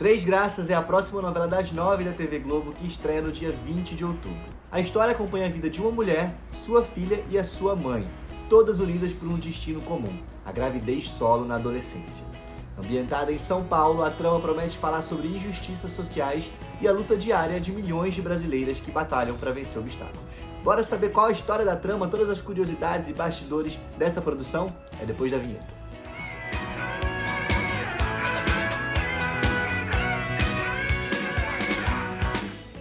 Três Graças é a próxima novela das 9 da TV Globo que estreia no dia 20 de outubro. A história acompanha a vida de uma mulher, sua filha e a sua mãe, todas unidas por um destino comum, a gravidez solo na adolescência. Ambientada em São Paulo, a trama promete falar sobre injustiças sociais e a luta diária de milhões de brasileiras que batalham para vencer obstáculos. Bora saber qual a história da trama, todas as curiosidades e bastidores dessa produção? É depois da vinheta.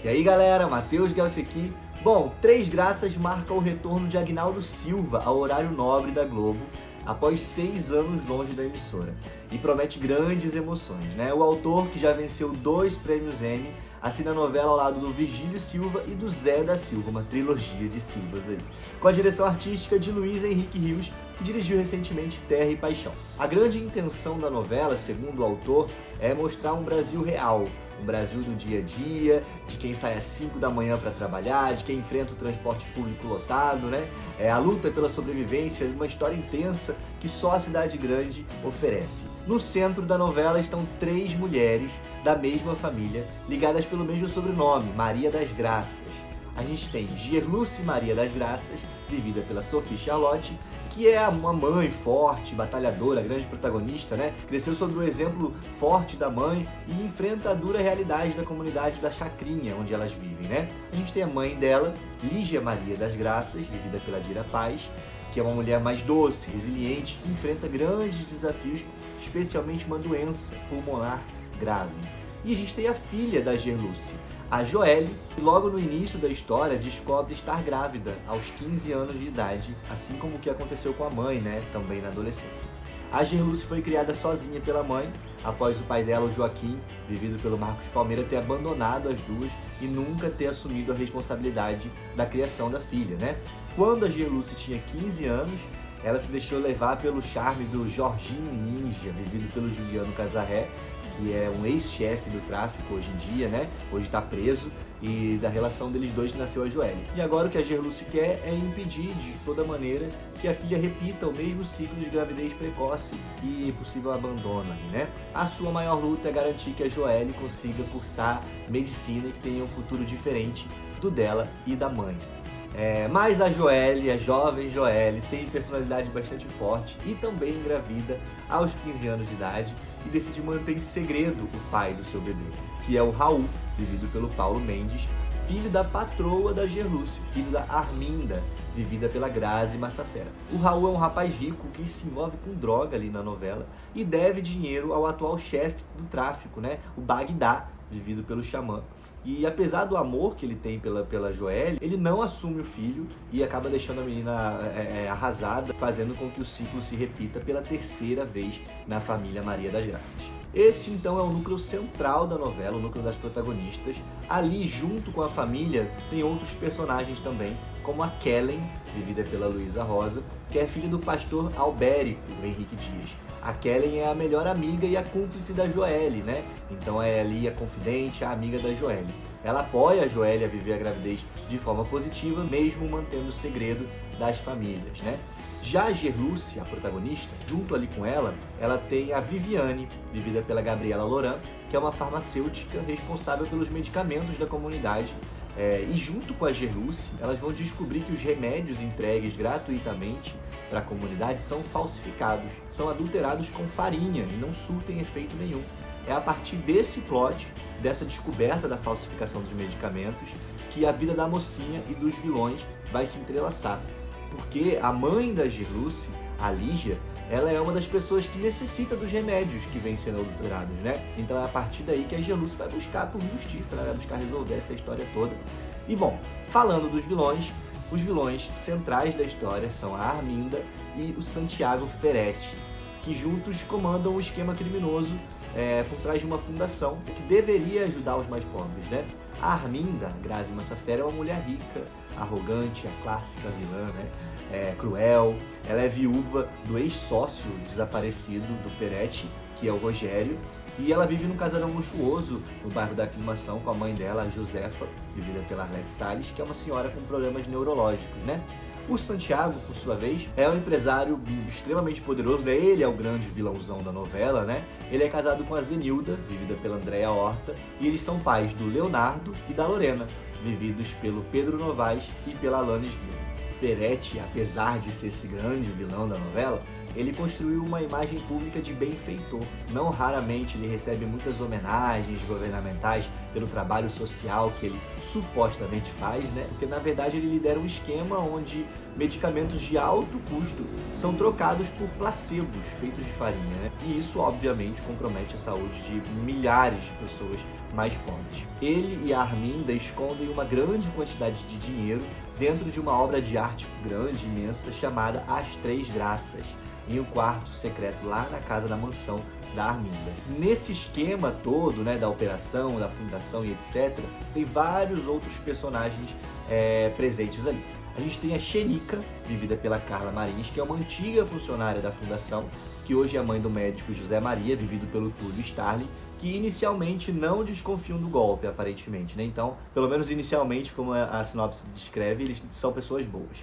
E aí galera, Matheus Gelsi aqui. Bom, Três Graças marca o retorno de Agnaldo Silva ao horário nobre da Globo, após 6 anos longe da emissora, e promete grandes emoções, né? O autor, que já venceu 2 prêmios Emmy, assina a novela ao lado do Virgílio Silva e do Zé da Silva, uma trilogia de Silvas aí, com a direção artística de Luiz Henrique Rios, que dirigiu recentemente Terra e Paixão. A grande intenção da novela, segundo o autor, é mostrar um Brasil real, um Brasil do dia a dia, de quem sai às 5 da manhã para trabalhar, de quem enfrenta o transporte público lotado, né? A luta pela sobrevivência, uma história intensa que só a cidade grande oferece. No centro da novela estão 3 mulheres da mesma família, ligadas pelo mesmo sobrenome, Maria das Graças. A gente tem Gerluce Maria das Graças, vivida pela Sophie Charlotte, que é uma mãe forte, batalhadora, grande protagonista, né? Cresceu sob o exemplo forte da mãe e enfrenta a dura realidade da comunidade da Chacrinha, onde elas vivem, né? A gente tem a mãe dela, Lígia Maria das Graças, vivida pela Dira Paz, que é uma mulher mais doce, resiliente, que enfrenta grandes desafios, especialmente uma doença pulmonar grave. E a gente tem a filha da Gerluce, a Joelle, que logo no início da história descobre estar grávida aos 15 anos de idade, assim como o que aconteceu com a mãe, né, também na adolescência. A Gerluce foi criada sozinha pela mãe, após o pai dela, o Joaquim, vivido pelo Marcos Palmeira, ter abandonado as duas e nunca ter assumido a responsabilidade da criação da filha, né? Quando a Gerluce tinha 15 anos, ela se deixou levar pelo charme do Jorginho Ninja, vivido pelo Juliano Casarré, que é um ex-chefe do tráfico hoje em dia, né? Hoje está preso, e da relação deles dois nasceu a Joelle. E agora o que a Gerluce quer é impedir de toda maneira que a filha repita o mesmo ciclo de gravidez precoce e possível abandono, né? A sua maior luta é garantir que a Joelle consiga cursar medicina e que tenha um futuro diferente do dela e da mãe. Mas a Joelle, a jovem Joelle, tem personalidade bastante forte e também engravida aos 15 anos de idade e decide manter em segredo o pai do seu bebê, que é o Raul, vivido pelo Paulo Mendes, filho da patroa da Gerluce, filho da Arminda, vivida pela Grazi Massafera. O Raul é um rapaz rico que se envolve com droga ali na novela e deve dinheiro ao atual chefe do tráfico, né? O Bagdá, vivido pelo Xamã. E apesar do amor que ele tem pela Joelle, ele não assume o filho e acaba deixando a menina arrasada, fazendo com que o ciclo se repita pela 3ª vez na família Maria das Graças. Esse então é o núcleo central da novela, o núcleo das protagonistas. Ali, junto com a família, tem outros personagens também, como a Kellen, vivida pela Luísa Rosa, que é filha do pastor Albérico Henrique Dias. A Kellen é a melhor amiga e a cúmplice da Joelle, né? Então é ali a confidente, a amiga da Joelle. Ela apoia a Joelle a viver a gravidez de forma positiva, mesmo mantendo o segredo das famílias, né? Já a Gerluce, a protagonista, junto ali com ela tem a Viviane, vivida pela Gabriela Loran, que é uma farmacêutica responsável pelos medicamentos da comunidade. E junto com a Gerluce, elas vão descobrir que os remédios entregues gratuitamente para a comunidade são falsificados, são adulterados com farinha e não surtem efeito nenhum. É a partir desse plot, dessa descoberta da falsificação dos medicamentos, que a vida da mocinha e dos vilões vai se entrelaçar. Porque a mãe da Gerluce, a Lígia, ela é uma das pessoas que necessita dos remédios que vêm sendo adulterados, né? Então é a partir daí que a Gerluce vai buscar por justiça, né? Vai buscar resolver essa história toda. E bom, falando dos vilões, os vilões centrais da história são a Arminda e o Santiago Ferretti, que juntos comandam o esquema criminoso por trás de uma fundação que deveria ajudar os mais pobres, né? A Arminda, Grazi Massafera, é uma mulher rica, arrogante, a clássica vilã, né? Cruel. Ela é viúva do ex-sócio desaparecido do Ferretti, que é o Rogério, e ela vive num casarão luxuoso no bairro da Aclimação com a mãe dela, a Josefa, vivida pela Arlete Salles, que é uma senhora com problemas neurológicos, né? O Santiago, por sua vez, é um empresário extremamente poderoso, né? Ele é o grande vilãozão da novela, né? Ele é casado com a Zenilda, vivida pela Andréa Horta, e eles são pais do Leonardo e da Lorena, vividos pelo Pedro Novaes e pela Alanis Guiar. Ferretti, apesar de ser esse grande vilão da novela, ele construiu uma imagem pública de benfeitor. Não raramente ele recebe muitas homenagens governamentais pelo trabalho social que ele supostamente faz, né? Porque na verdade ele lidera um esquema onde medicamentos de alto custo são trocados por placebos feitos de farinha, né? E isso obviamente compromete a saúde de milhares de pessoas mais pobres. Ele e a Arminda escondem uma grande quantidade de dinheiro dentro de uma obra de arte grande, imensa, chamada As Três Graças, em um quarto secreto lá na casa da mansão da Arminda. Nesse esquema todo, né, da operação, da fundação e etc., tem vários outros personagens presentes ali. A gente tem a Xenica, vivida pela Carla Marins, que é uma antiga funcionária da fundação, que hoje é mãe do médico José Maria, vivido pelo Túlio Starling, que inicialmente não desconfiam do golpe, aparentemente, né? Então, pelo menos inicialmente, como a sinopse descreve, eles são pessoas boas.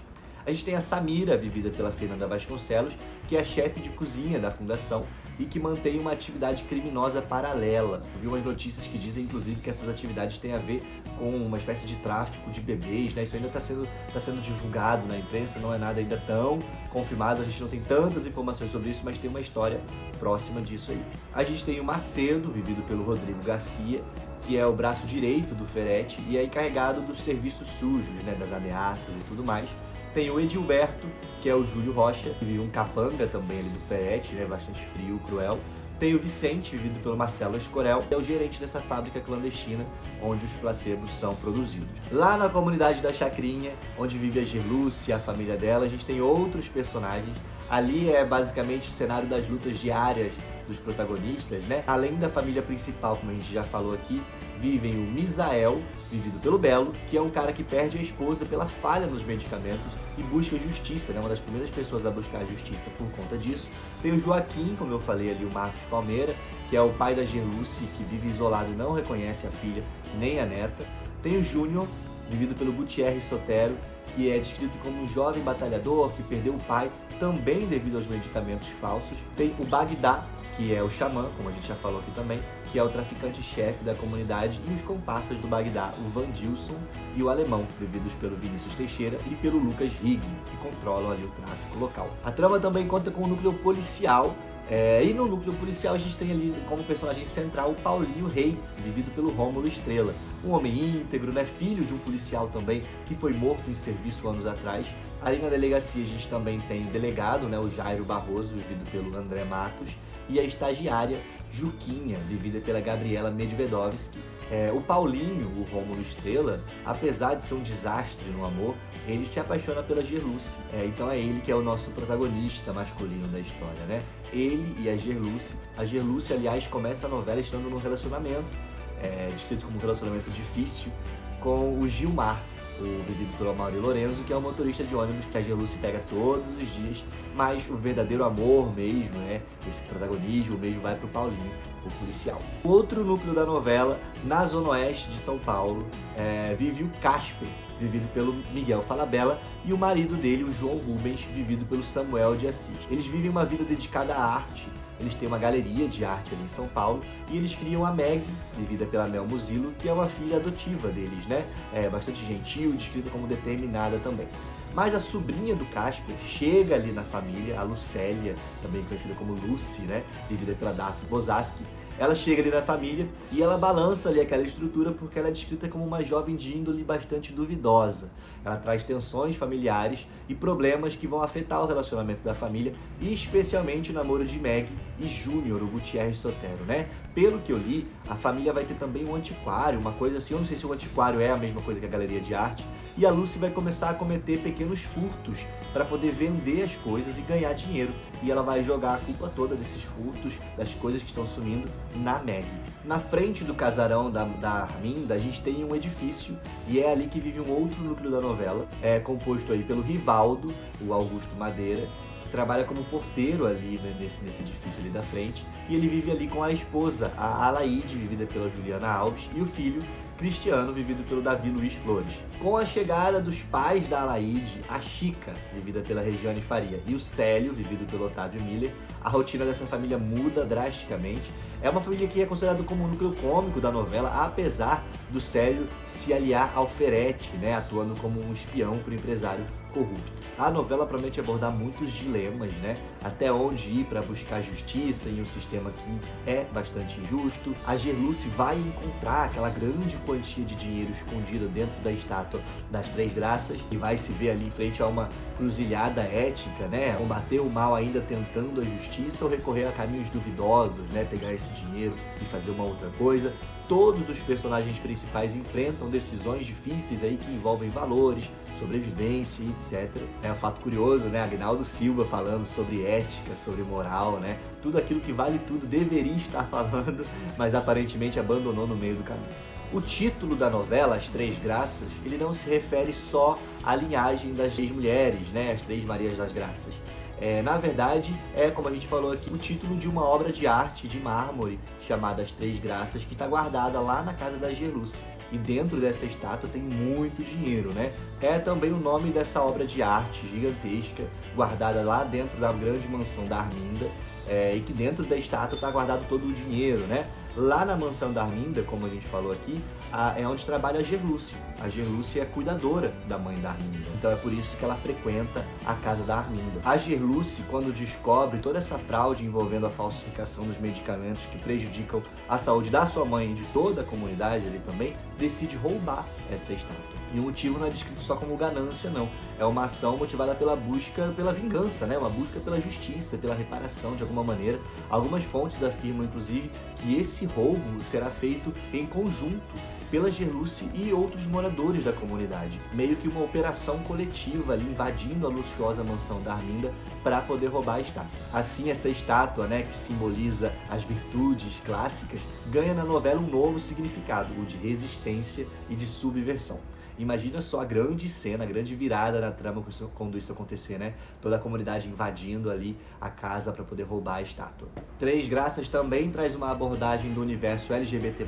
A gente tem a Samira, vivida pela Fernanda Vasconcelos, que é a chefe de cozinha da fundação e que mantém uma atividade criminosa paralela. Eu vi umas notícias que dizem, inclusive, que essas atividades têm a ver com uma espécie de tráfico de bebês, né? Isso ainda está sendo divulgado na imprensa, não é nada ainda tão confirmado, a gente não tem tantas informações sobre isso, mas tem uma história próxima disso aí. A gente tem o Macedo, vivido pelo Rodrigo Garcia, que é o braço direito do Ferretti e é encarregado dos serviços sujos, né? Das ameaças e tudo mais. Tem o Edilberto, que é o Júlio Rocha, que vive um capanga também ali do Ferretti, né? Bastante frio, cruel. Tem o Vicente, vivido pelo Marcelo Escorel, que é o gerente dessa fábrica clandestina onde os placebos são produzidos. Lá na comunidade da Chacrinha, onde vive a Gerluce e a família dela, a gente tem outros personagens. Ali é basicamente o cenário das lutas diárias dos protagonistas, né? Além da família principal, como a gente já falou aqui, vivem o Misael, vivido pelo Belo, que é um cara que perde a esposa pela falha nos medicamentos e busca justiça, né? Uma das primeiras pessoas a buscar justiça por conta disso. Tem o Joaquim, como eu falei ali, o Marcos Palmeira, que é o pai da Gerluce, que vive isolado e não reconhece a filha nem a neta. Tem o Júnior, vivido pelo Gutierre Sotero, que é descrito como um jovem batalhador que perdeu o pai também devido aos medicamentos falsos. Tem o Bagdá, que é o xamã, como a gente já falou aqui também, que é o traficante-chefe da comunidade, e os comparsas do Bagdá, o Vandilson e o Alemão, vividos pelo Vinícius Teixeira e pelo Lucas Higg, que controlam ali o tráfico local. A trama também conta com um núcleo policial, e no núcleo policial a gente tem ali como personagem central o Paulinho Reitz, vivido pelo Rômulo Estrela. Um homem íntegro, né, filho de um policial também que foi morto em serviço anos atrás. Ali na delegacia a gente também tem o delegado, né, o Jairo Barroso, vivido pelo André Matos, e a estagiária Juquinha, vivida pela Gabriela Medvedovski. O Paulinho, o Rômulo Estrela, apesar de ser um desastre no amor, ele se apaixona pela Gerluce. Então é ele que é o nosso protagonista masculino da história, né? Ele e a Gerluce. A Gerluce, aliás, começa a novela estando num relacionamento, descrito como um relacionamento difícil, com o Gilmar, o vivido pelo Amaury Lorenzo, que é o motorista de ônibus que a Gerluce pega todos os dias, mas o verdadeiro amor mesmo, né, esse protagonismo mesmo vai pro Paulinho, o policial. Outro núcleo da novela, na zona oeste de São Paulo, vive o Casper, vivido pelo Miguel Falabella, e o marido dele, o João Rubens, vivido pelo Samuel de Assis. Eles vivem uma vida dedicada à arte. Eles têm uma galeria de arte ali em São Paulo e eles criam a Meg, vivida pela Mel Muzilo, que é uma filha adotiva deles, né? Bastante gentil, descrita como determinada também. Mas a sobrinha do Casper chega ali na família, a Lucélia, também conhecida como Lucy, né? Vivida pela Daphne Bozaski. Ela chega ali na família e ela balança ali aquela estrutura porque ela é descrita como uma jovem de índole bastante duvidosa. Ela traz tensões familiares e problemas que vão afetar o relacionamento da família e especialmente o namoro de Meg e Júnior, o Gutierre Sotero, né? Pelo que eu li, a família vai ter também um antiquário, uma coisa assim, eu não sei se o antiquário é a mesma coisa que a galeria de arte, e a Lucy vai começar a cometer pequenos furtos para poder vender as coisas e ganhar dinheiro. E ela vai jogar a culpa toda desses furtos, das coisas que estão sumindo, na Meg. Na frente do casarão da Arminda, a gente tem um edifício e é ali que vive um outro núcleo da novela, composto aí pelo Rivaldo, o Augusto Madeira, que trabalha como porteiro ali, né, nesse edifício ali da frente, e ele vive ali com a esposa, a Alaide, vivida pela Juliana Alves, e o filho, Cristiano, vivido pelo Davi Luiz Flores. Com a chegada dos pais da Alaide, a Chica, vivida pela Regiane Faria, e o Célio, vivido pelo Otávio Miller, a rotina dessa família muda drasticamente. É uma família que é considerada como o núcleo cômico da novela, apesar do Célio se aliar ao Ferretti, né, atuando como um espião para o empresário corrupto. A novela promete abordar muitos dilemas, né? Até onde ir para buscar justiça em um sistema que é bastante injusto. A Gerluce vai encontrar aquela grande quantia de dinheiro escondida dentro da estátua das Três Graças e vai se ver ali em frente a uma cruzilhada ética, né? Combater o mal ainda tentando a justiça ou recorrer a caminhos duvidosos, né? Pegar esse dinheiro e fazer uma outra coisa. Todos os personagens principais enfrentam decisões difíceis aí que envolvem valores, sobrevivência e etc. É um fato curioso, né? Agnaldo Silva falando sobre ética, sobre moral, né? Tudo aquilo que vale tudo deveria estar falando, mas aparentemente abandonou no meio do caminho. O título da novela, As Três Graças, ele não se refere só à linhagem das três mulheres, né? As Três Marias das Graças. Na verdade, como a gente falou aqui, o título de uma obra de arte de mármore chamada As Três Graças, que está guardada lá na casa da Gerluce. E dentro dessa estátua tem muito dinheiro, né? É também o nome dessa obra de arte gigantesca, guardada lá dentro da grande mansão da Arminda, e que dentro da estátua está guardado todo o dinheiro, né? Lá na mansão da Arminda, como a gente falou aqui, é onde trabalha a Gerluce. A Gerluce é cuidadora da mãe da Arminda, então é por isso que ela frequenta a casa da Arminda. A Gerluce, quando descobre toda essa fraude envolvendo a falsificação dos medicamentos que prejudicam a saúde da sua mãe e de toda a comunidade ali também, decide roubar essa estátua. E o motivo não é descrito só como ganância, não. É uma ação motivada pela busca pela vingança, né? Uma busca pela justiça, pela reparação de alguma maneira. Algumas fontes afirmam, inclusive, que esse roubo será feito em conjunto pela Gerluce e outros moradores da comunidade. Meio que uma operação coletiva ali, invadindo a luxuosa mansão da Arminda para poder roubar a estátua. Assim, essa estátua, né, que simboliza as virtudes clássicas, ganha na novela um novo significado, o de resistência e de subversão. Imagina só a grande cena, a grande virada na trama quando isso acontecer, né? Toda a comunidade invadindo ali a casa para poder roubar a estátua. Três Graças também traz uma abordagem do universo LGBT+.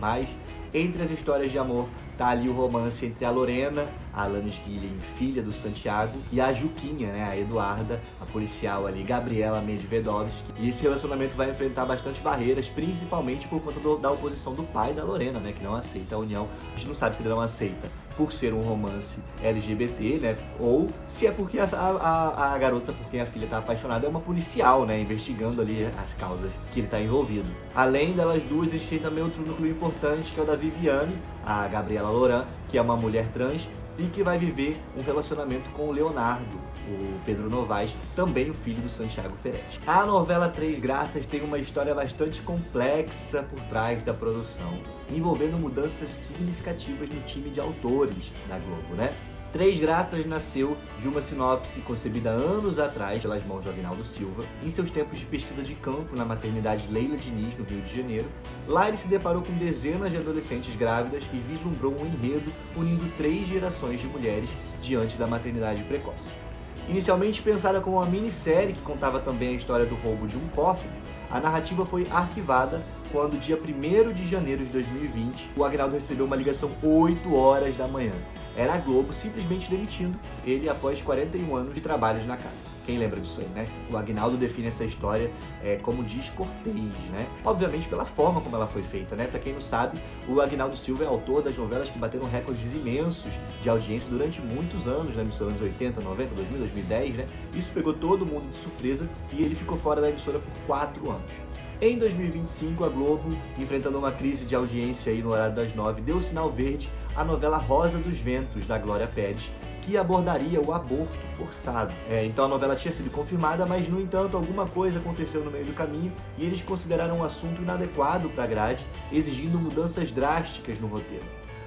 Entre as histórias de amor tá ali o romance entre a Lorena, a Alanis Guilhem, filha do Santiago, e a Juquinha, né, a Eduarda, a policial ali, Gabriela Medvedovsky. E esse relacionamento vai enfrentar bastante barreiras, principalmente por conta da oposição do pai da Lorena, né, que não aceita a união. A gente não sabe se ele não aceita por ser um romance LGBT, né, ou se é porque a garota por quem a filha tá apaixonada é uma policial, né, investigando ali as causas que ele tá envolvido. Além delas duas, existe também outro núcleo importante, que é o da Viviane, a Gabriela Loran, que é uma mulher trans e que vai viver um relacionamento com o Leonardo, o Pedro Novaes, também o filho do Santiago Ferretti. A novela Três Graças tem uma história bastante complexa por trás da produção, envolvendo mudanças significativas no time de autores da Globo, né? Três Graças nasceu de uma sinopse concebida anos atrás pelas mãos de Agnaldo Silva, em seus tempos de pesquisa de campo na maternidade Leila Diniz, no Rio de Janeiro. Lá ele se deparou com dezenas de adolescentes grávidas e vislumbrou um enredo unindo 3 gerações de mulheres diante da maternidade precoce. Inicialmente pensada como uma minissérie que contava também a história do roubo de um cofre, a narrativa foi arquivada quando, dia 1º de janeiro de 2020, o Agnaldo recebeu uma ligação 8 horas da manhã. Era a Globo simplesmente demitindo ele após 41 anos de trabalhos na casa. Quem lembra disso aí, né? O Agnaldo define essa história como descortês, né? Obviamente pela forma como ela foi feita, né? Pra quem não sabe, o Agnaldo Silva é autor das novelas que bateram recordes imensos de audiência durante muitos anos, na emissora anos 80, 90, 2000, 2010, né? Isso pegou todo mundo de surpresa e ele ficou fora da emissora por 4 anos. Em 2025, a Globo, enfrentando uma crise de audiência aí no horário das 9, deu o sinal verde à novela Rosa dos Ventos, da Glória Pérez, que abordaria o aborto forçado. Então a novela tinha sido confirmada, mas no entanto alguma coisa aconteceu no meio do caminho e eles consideraram um assunto inadequado para a grade, exigindo mudanças drásticas no roteiro.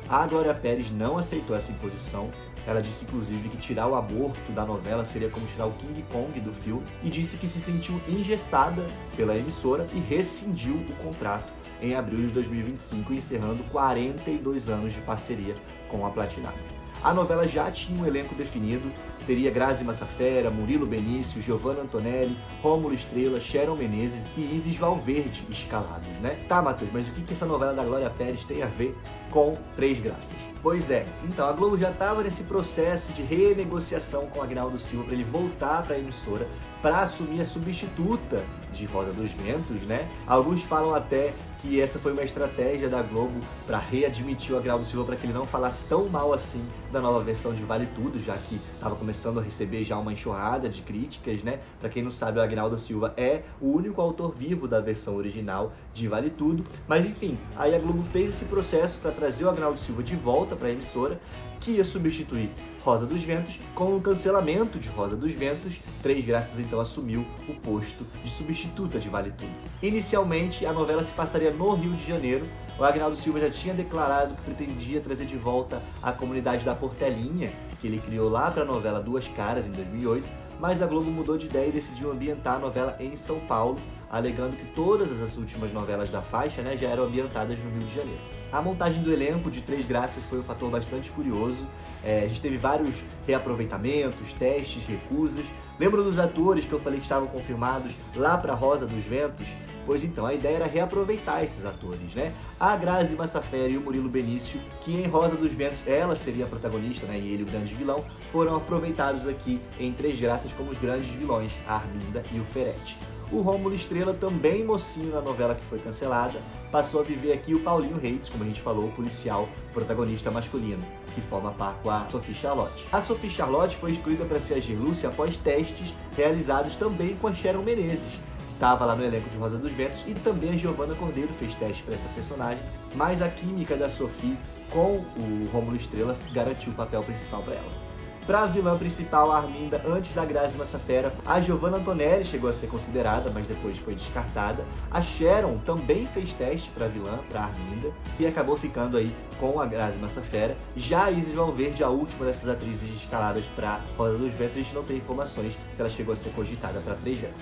A Glória Pérez não aceitou essa imposição. Ela disse, inclusive, que tirar o aborto da novela seria como tirar o King Kong do filme e disse que se sentiu engessada pela emissora e rescindiu o contrato em abril de 2025, encerrando 42 anos de parceria com a Platinado. A novela já tinha um elenco definido, teria Grazi Massafera, Murilo Benício, Giovanna Antonelli, Rômulo Estrela, Sharon Menezes e Isis Valverde escalados, né? Tá, Matheus, mas o que essa novela da Glória Pérez tem a ver com Três Graças? Pois é, então a Globo já estava nesse processo de renegociação com Agnaldo Silva para ele voltar para a emissora para assumir a substituta de Rosa dos Ventos, né? Alguns falam até que essa foi uma estratégia da Globo para readmitir o Agnaldo Silva para que ele não falasse tão mal assim da nova versão de Vale Tudo, já que estava começando a receber já uma enxurrada de críticas, né? Para quem não sabe, o Agnaldo Silva é o único autor vivo da versão original de Vale Tudo, mas enfim, aí a Globo fez esse processo para trazer o Agnaldo Silva de volta para a emissora, que ia substituir Rosa dos Ventos. Com o cancelamento de Rosa dos Ventos, Três Graças então assumiu o posto de substituta de Vale Tudo. Inicialmente, a novela se passaria no Rio de Janeiro. O Agnaldo Silva já tinha declarado que pretendia trazer de volta a comunidade da Portelinha, que ele criou lá para a novela Duas Caras, em 2008, mas a Globo mudou de ideia e decidiu ambientar a novela em São Paulo, alegando que todas as últimas novelas da faixa, né, já eram ambientadas no Rio de Janeiro. A montagem do elenco de Três Graças foi um fator bastante curioso. A gente teve vários reaproveitamentos, testes, recusas. Lembram dos atores que eu falei que estavam confirmados lá para Rosa dos Ventos? Pois então, a ideia era reaproveitar esses atores, né? A Grazi Massafera e o Murilo Benício, que em Rosa dos Ventos ela seria a protagonista, né, e ele o grande vilão, foram aproveitados aqui em Três Graças como os grandes vilões, a Arminda e o Ferete. O Rômulo Estrela, também mocinho na novela que foi cancelada, passou a viver aqui o Paulinho Reis, como a gente falou, o policial protagonista masculino, que forma par com a Sophie Charlotte. A Sophie Charlotte foi escolhida para ser a Gerlúcia após testes realizados também com a Sharon Menezes, que estava lá no elenco de Rosa dos Ventos, e também a Giovanna Cordeiro fez teste para essa personagem, mas a química da Sophie com o Rômulo Estrela garantiu o papel principal para ela. Para a vilã principal, a Arminda, antes da Grazi Massafera, a Giovanna Antonelli chegou a ser considerada, mas depois foi descartada. A Sharon também fez teste para a vilã, para a Arminda, e acabou ficando aí com a Grazi Massafera. Já a Isis Valverde, a última dessas atrizes escaladas para Rosa dos Ventos, a gente não tem informações se ela chegou a ser cogitada para Três Graças.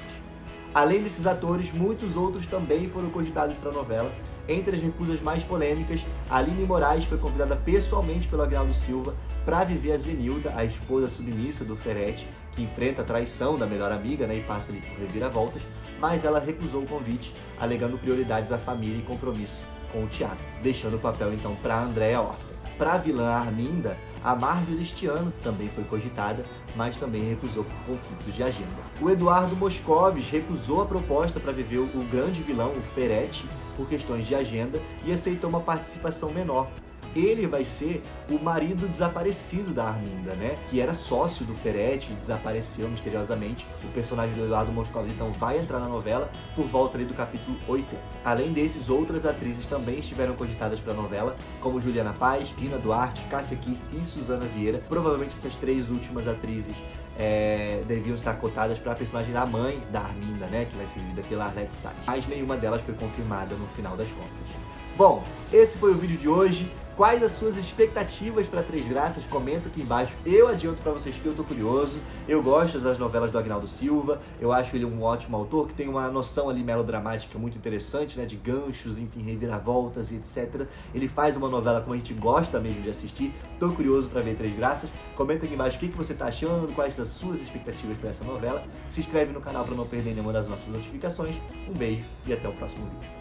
Além desses atores, muitos outros também foram cogitados para a novela. Entre as recusas mais polêmicas, a Aline Moraes foi convidada pessoalmente pelo Agnaldo Silva para viver a Zenilda, a esposa submissa do Ferete, que enfrenta a traição da melhor amiga, né, e passa ali por reviravoltas, mas ela recusou o convite, alegando prioridades à família e compromisso com o teatro, deixando o papel então para a Andréa Horta. Para a vilã Arminda, a Marjorie este ano também foi cogitada, mas também recusou por conflitos de agenda. O Eduardo Moscovis recusou a proposta para viver o grande vilão, o Ferete, por questões de agenda, e aceitou uma participação menor. Ele vai ser o marido desaparecido da Arminda, né? Que era sócio do Ferete e desapareceu misteriosamente. O personagem do Eduardo Moscovis então vai entrar na novela por volta ali do capítulo 80. Além desses, outras atrizes também estiveram cogitadas para a novela, como Juliana Paz, Gina Duarte, Cássia Kiss e Suzana Vieira. Provavelmente essas três últimas atrizes deviam estar cotadas para a personagem da mãe da Arminda, né? Que vai ser vivida pela Arlete Salles. Mas nenhuma delas foi confirmada no final das contas. Bom, esse foi o vídeo de hoje. Quais as suas expectativas para Três Graças? Comenta aqui embaixo. Eu adianto para vocês que eu tô curioso. Eu gosto das novelas do Agnaldo Silva. Eu acho ele um ótimo autor, que tem uma noção ali melodramática muito interessante, né? De ganchos, enfim, reviravoltas e etc. Ele faz uma novela como a gente gosta mesmo de assistir. Tô curioso para ver Três Graças. Comenta aqui embaixo o que você tá achando, quais as suas expectativas para essa novela. Se inscreve no canal para não perder nenhuma das nossas notificações. Um beijo e até o próximo vídeo.